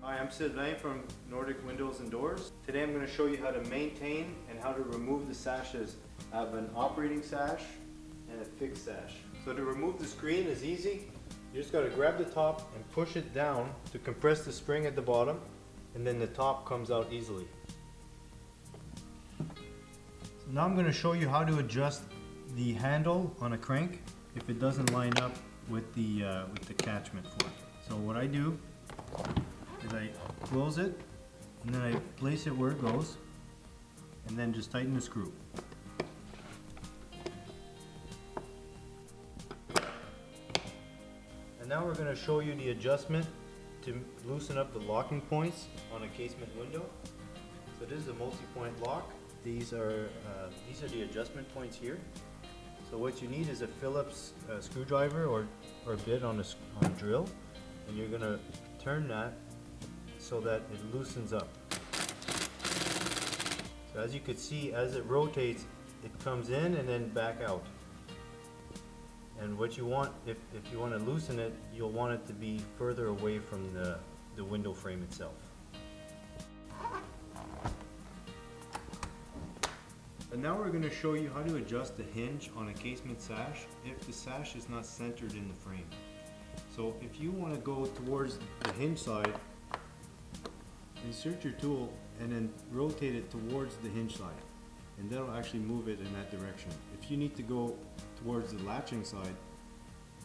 Hi, I'm Sylvain from Nordik Windows and Doors. Today I'm going to show you how to maintain and how to remove the sashes. I have an operating sash and a fixed sash. So to remove the screen is easy. You just got to grab the top and push it down to compress the spring at the bottom, and then the top comes out easily. So now I'm going to show you how to adjust the handle on a crank if it doesn't line up with the attachment for it. So what I do is I close it and then I place it where it goes and then just tighten the screw. And now we're going to show you the adjustment to loosen up the locking points on a casement window. So this is a multi-point lock. These are the adjustment points here. So what you need is a Phillips screwdriver or a bit on a drill, and you're going to turn that so that it loosens up. So as you can see, as it rotates, it comes in and then back out. And what you want, if you want to loosen it, you'll want it to be further away from the window frame itself. And now we're going to show you how to adjust the hinge on a casement sash if the sash is not centered in the frame. So if you want to go towards the hinge side, insert your tool and then rotate it towards the hinge side, and that'll actually move it in that direction. If you need to go towards the latching side,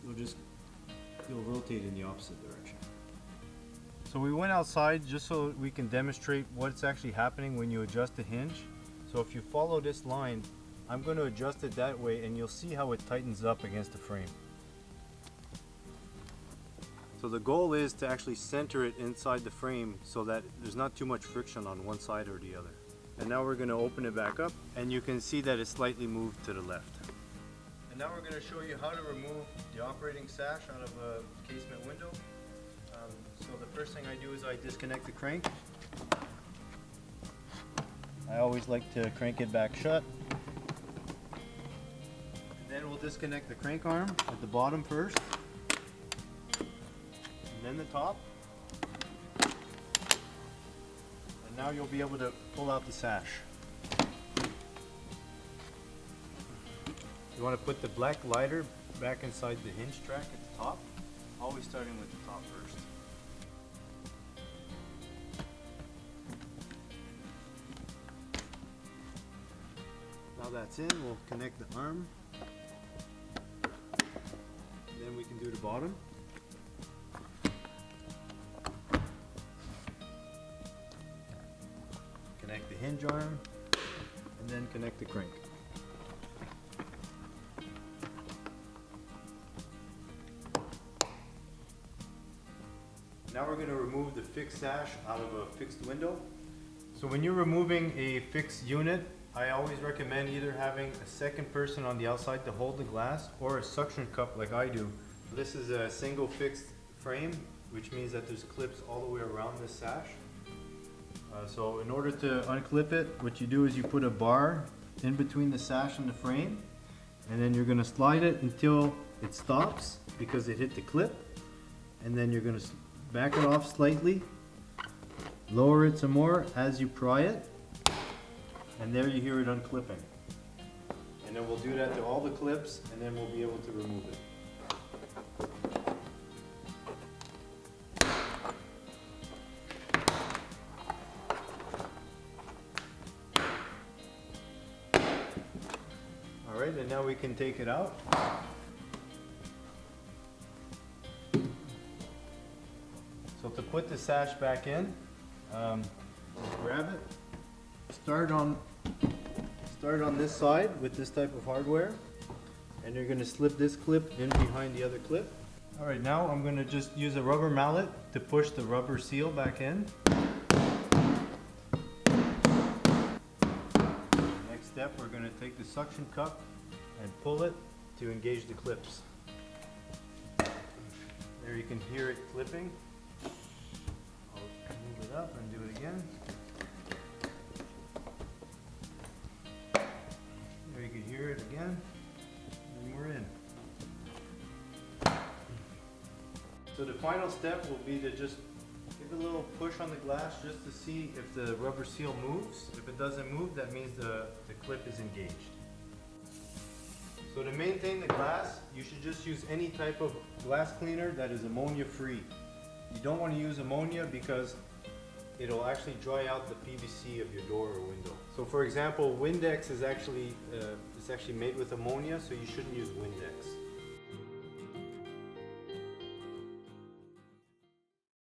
you'll rotate in the opposite direction. So we went outside just so we can demonstrate what's actually happening when you adjust the hinge. So if you follow this line, I'm going to adjust it that way and you'll see how it tightens up against the frame. So the goal is to actually center it inside the frame so that there's not too much friction on one side or the other. And now we're going to open it back up and you can see that it's slightly moved to the left. And now we're going to show you how to remove the operating sash out of a casement window. So the first thing I do is I disconnect the crank. I always like to crank it back shut. And then we'll disconnect the crank arm at the bottom first, and then the top. And now you'll be able to pull out the sash. You want to put the black lighter back inside the hinge track at the top, always starting with the top first. Now that's in, we'll connect the arm. And then we can do the bottom. Connect the hinge arm, and then connect the crank. Now we're going to remove the fixed sash out of a fixed window. So when you're removing a fixed unit, I always recommend either having a second person on the outside to hold the glass or a suction cup like I do. This is a single fixed frame, which means that there's clips all the way around this sash. So in order to unclip it, what you do is you put a bar in between the sash and the frame, and then you're going to slide it until it stops because it hit the clip, and then you're going to back it off slightly, lower it some more as you pry it, and there you hear it unclipping. And then we'll do that to all the clips, and then we'll be able to remove it. Alright, and now we can take it out. So to put the sash back in, just grab it, start on this side with this type of hardware, and you're going to slip this clip in behind the other clip. Alright, now I'm going to just use a rubber mallet to push the rubber seal back in. Next step, we're going to take the suction cup and pull it to engage the clips. There you can hear it clipping. I'll move it up and do it again. There you can hear it again, and we're in. So the final step will be to just Give a little push on the glass just to see if the rubber seal moves. If it doesn't move, that means the clip is engaged. So to maintain the glass, you should just use any type of glass cleaner that is ammonia free. You don't want to use ammonia because it'll actually dry out the PVC of your door or window. So for example, Windex is actually made with ammonia, so you shouldn't use Windex.